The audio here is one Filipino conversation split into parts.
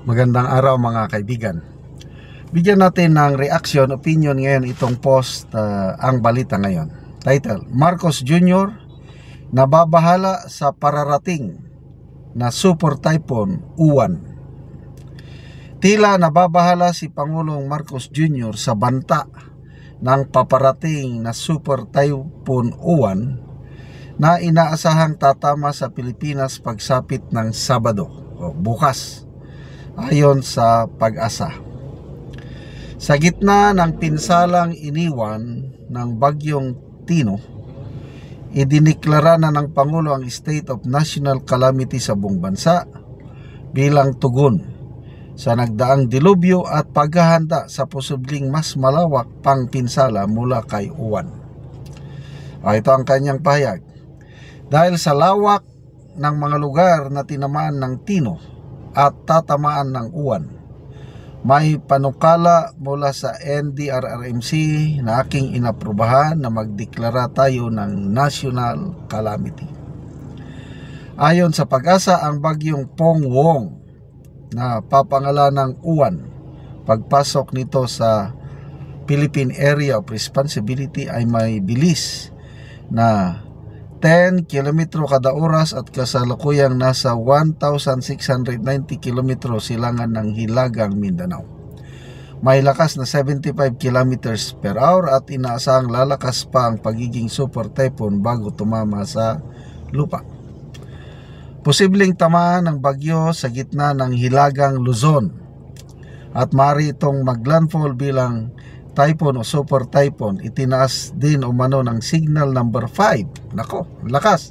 Magandang araw mga kaibigan. Bigyan natin ng reaction, opinion ngayon itong post, ang balita ngayon. Title, Marcos Jr. nababahala sa pararating na Super Typhoon Uwan. Tila nababahala si Pangulong Marcos Jr. sa banta ng paparating na Super Typhoon Uwan na inaasahang tatama sa Pilipinas pagsapit ng Sabado o bukas, ayon sa Pag-asa. Sa gitna ng pinsalang iniwan ng Bagyong Tino, idiniklara na ng Pangulo ang State of National Calamity sa buong bansa bilang tugon sa nagdaang dilubyo at paghahanda sa posibleng mas malawak pang pinsala mula kay Uwan. Ito ang kanyang pahayag. Dahil sa lawak ng mga lugar na tinamaan ng Tino at tatamaan ng Uwan, may panukala mula sa NDRRMC na aking inaprubahan na magdeklara tayo ng national calamity. Ayon sa Pag-asa, ang bagyong Pongwong na papangalan ng Uwan, pagpasok nito sa Philippine Area of Responsibility ay may bilis na 10 km kada oras at kasalukuyang nasa 1,690 km silangan ng Hilagang Mindanao. May lakas na 75 km per hour at inaasahang lalakas pa ang pagiging super typhoon bago tumama sa lupa. Posibleng tamaan ng bagyo sa gitna ng Hilagang Luzon at maaari itong maglandfall bilang typhoon o super typhoon. Itinaas din umano ng signal number 5. Nako, lakas.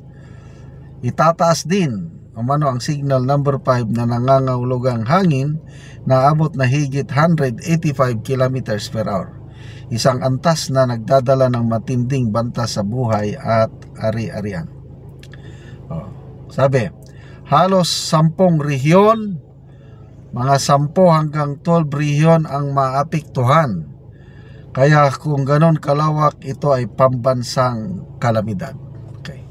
Itataas din umano ang signal number 5 na nangangahulugang hangin na abot na higit 185 km per hour. Isang antas na nagdadala ng matinding banta sa buhay at ari-arian. Sabi, halos 10 rehiyon, mga 10 hanggang 12 rehiyon ang maapektuhan. Kaya kung ganon kalawak, ito ay pambansang kalamidad. Okay.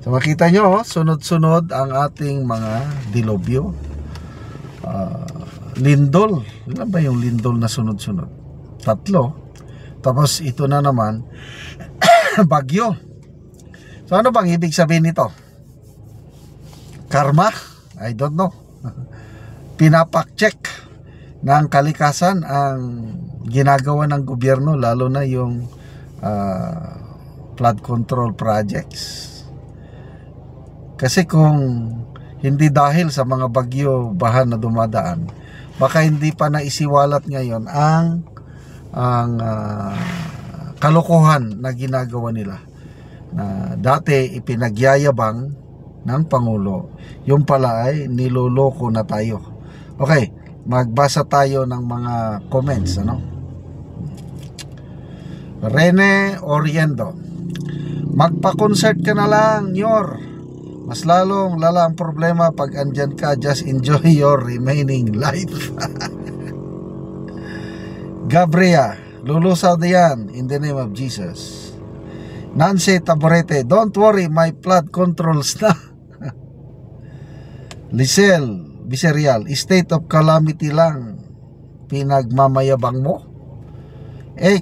So makita nyo, sunod-sunod ang ating mga dilubyo. Lindol. Ilan ba yung lindol na sunod-sunod? 3. Tapos ito na naman, bagyo. So ano bang ibig sabihin nito? Karma? I don't know. Pinapak-check ng kalikasan ang ginagawa ng gobyerno, lalo na yung flood control projects. Kasi kung hindi dahil sa mga bagyo baha na dumadaan, baka hindi pa naisiwalat ngayon ang kalokohan na ginagawa nila, na dati ipinagyayabang ng Pangulo, yung pala ay niloloko na tayo. Okay, magbasa tayo ng mga comments, ano? Rene Oriendo, magpa-concert ka na lang, Nyor. Mas lalong lala ang problema pag andyan ka. Just enjoy your remaining life. Gabria, lulusaw diyan in the name of Jesus. Nancy Taborete, don't worry, my flood controls na. Lisel Biserial, state of calamity lang pinagmamayabang mo?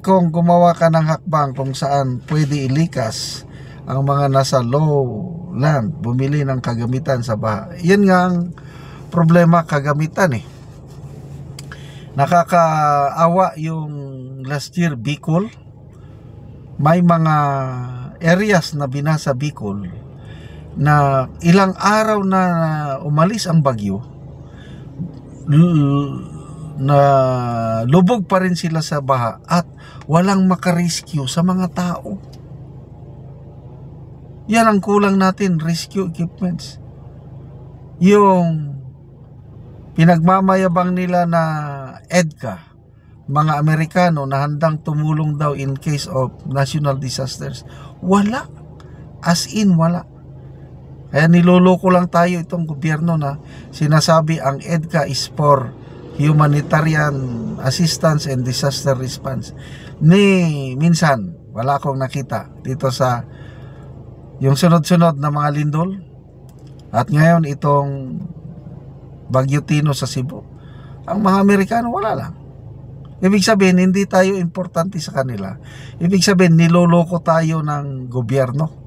Kung gumawa ka ng hakbang kung saan pwede ilikas ang mga nasa lowland, bumili ng kagamitan sa baha. Yan nga ang problema, kagamitan eh. Nakakaawa yung last year Bicol. May mga areas na binasa Bicol na ilang araw na umalis ang bagyo, na lubog pa rin sila sa baha at walang makarescue sa mga tao. Yan ang kulang natin, rescue equipments. Yung pinagmamayabang nila na EDCA, mga Amerikano na handang tumulong daw in case of national disasters, wala. As in, wala. Kaya niloloko lang tayo itong gobyerno na sinasabi ang EDCA is for humanitarian assistance and disaster response. Minsan wala akong nakita dito sa yung sunod-sunod na mga lindol. At ngayon itong Bagyo Tino sa Cebu. Ang mga Amerikano wala lang. Ibig sabihin, hindi tayo importante sa kanila. Ibig sabihin, niloloko tayo ng gobyerno.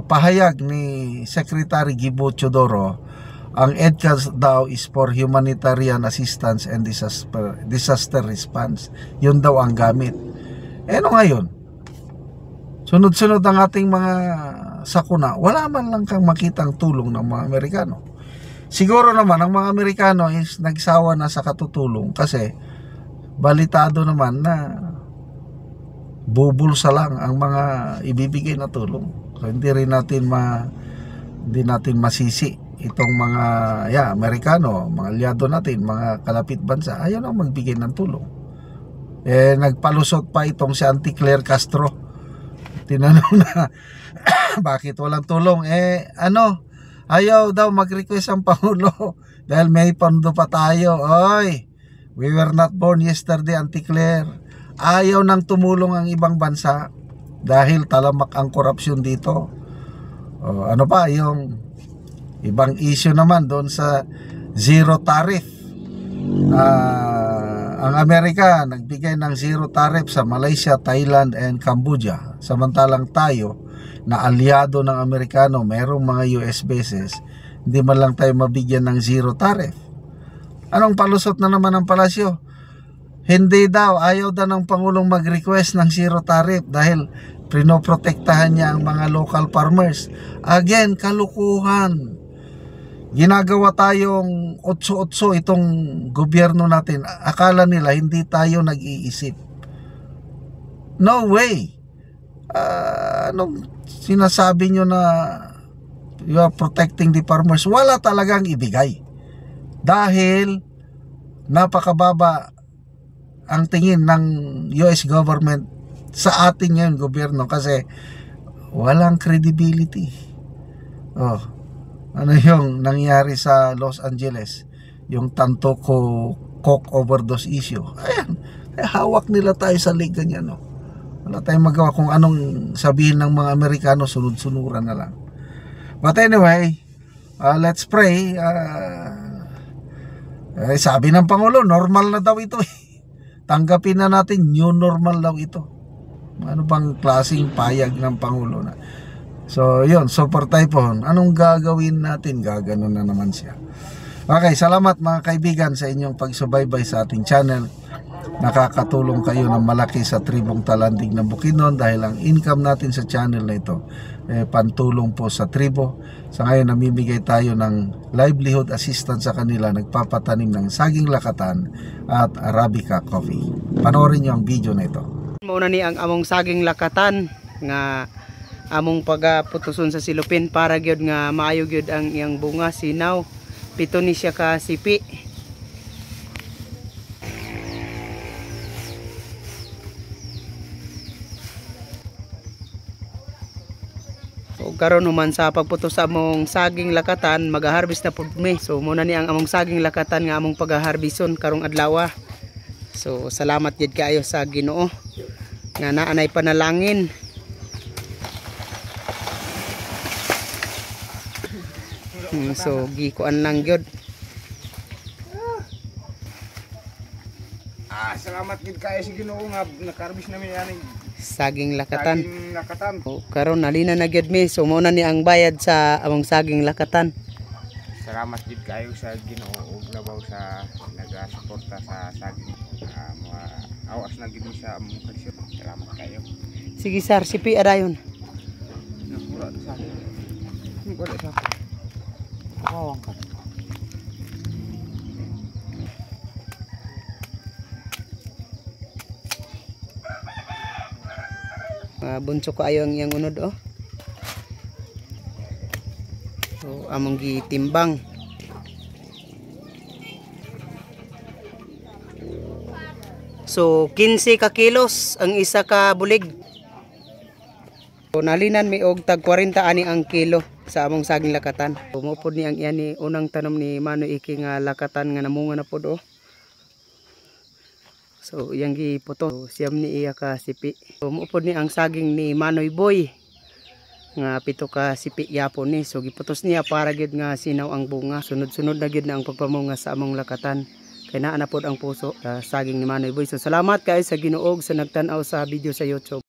Pahayag ni Secretary Gibo Teodoro, ang EDCA daw is for humanitarian assistance and disaster response. Yun daw ang gamit. Ano ngayon? Sunod-sunod ang ating mga sakuna. Wala man lang kang makitang tulong ng mga Amerikano. Siguro naman ang mga Amerikano is nagsawa na sa katutulong kasi balitado naman na bubulsa lang ang mga ibibigay na tulong. So, hindi natin masisi itong mga Amerikano, mga aliado natin, mga kalapit bansa, ayaw na magbigay ng tulong. Nagpalusot pa itong si Auntie Claire Castro. Tinanong na bakit walang tulong? Ayaw daw mag-request ang Pangulo dahil may pondo pa tayo. Oy, we were not born yesterday, Auntie Claire. Ayaw nang tumulong ang ibang bansa dahil talamak ang korupsyon dito. Ano pa yung ibang issue naman doon sa zero tariff. Ang Amerika nagbigay ng zero tariff sa Malaysia, Thailand, and Cambodia. Samantalang tayo, na aliado ng Amerikano, mayroong mga US bases, hindi man lang tayo mabigyan ng zero tariff. Anong palusot na naman ang palasyo? Hindi daw, ayaw daw ng Pangulong mag-request ng zero tariff dahil pinoprotektahan niya ang mga local farmers. Again, kalukuhan. Ginagawa tayong 8-8 itong gobyerno natin. Akala nila hindi tayo nag-iisip. No way. Anong sinasabi nyo na you are protecting the farmers? Wala talagang ibigay. Dahil napakababa ang tingin ng US government sa atin ngayon gobyerno kasi walang credibility. Ano yung nangyari sa Los Angeles, yung Tantoco coke overdose issue. Ayan, hawak nila tayo sa liga niya, no? Wala tayong magawa kung anong sabihin ng mga Amerikano, sunod-sunuran na lang. But anyway, let's pray. Sabi ng Pangulo, normal na daw ito. Tanggapin na natin, new normal daw ito. Ano bang klaseng payag ng Pangulo na? So, yun, Super Typhoon. Anong gagawin natin? Gaganon na naman siya. Okay, salamat mga kaibigan sa inyong pagsubaybay sa ating channel. Nakakatulong kayo ng malaki sa tribong Talandig ng Bukidnon dahil ang income natin sa channel na ito pantulong po sa tribo. Sa ngayon, namimigay tayo ng livelihood assistance sa kanila, nagpapatanim ng saging lakatan at Arabica coffee. Panoorin nyo ang video na ito. Mauna ni ang among saging lakatan nga among pagaputuson sa silupin para gyud nga maayo gyud ang iyang bunga sinaw. Pito ni siya ka sipi. So karon human sa pagputos sa among saging lakatan, mag-harvest na pud mi. So muna ni ang among saging lakatan nga among pag-harbison karong adlaw. So salamat gyud kaayo sa Ginoo nga naanay panalangin. So gikuan lang gyud. Salamat gid kayo sa Ginoo nga nakarbis namin yan Saging lakatan. saging lakatan. Karon nalina na gyud mi. So mao na ni ang bayad sa among saging lakatan. Salamat gid kayo sa Ginoo ug labaw sa nagasuporta sa saging. Mga awas na gid mi sa among kasyo. Salamat kayo. Sige sir, sipi adayon. Nakura sa akin. Wala sa akin. Kawang ka. Bunso ko ayo ang iyang unod oh. So among gitimbang. So 15 ka kilos ang isa ka bulig. So nalinan mi og tag 40 ani ang kilo sa among saging lakatan. So mupod ni ang iyan ni unang tanom ni Manoy Iki nga lakatan nga namunga na pod oh. So iyang giputo. So, siyam ni iya ka sipi. So mupod ni ang saging ni Manoy Boy nga 7 ka sipi yapon ni. So giputos niya para gyud nga sinaw ang bunga. Sunod-sunod na gyud na ang pagpamunga sa among lakatan. kay naa na pod ang puso saging ni Manoy Boy. So salamat kay sa Ginoo sa nagtan-aw sa video sa YouTube.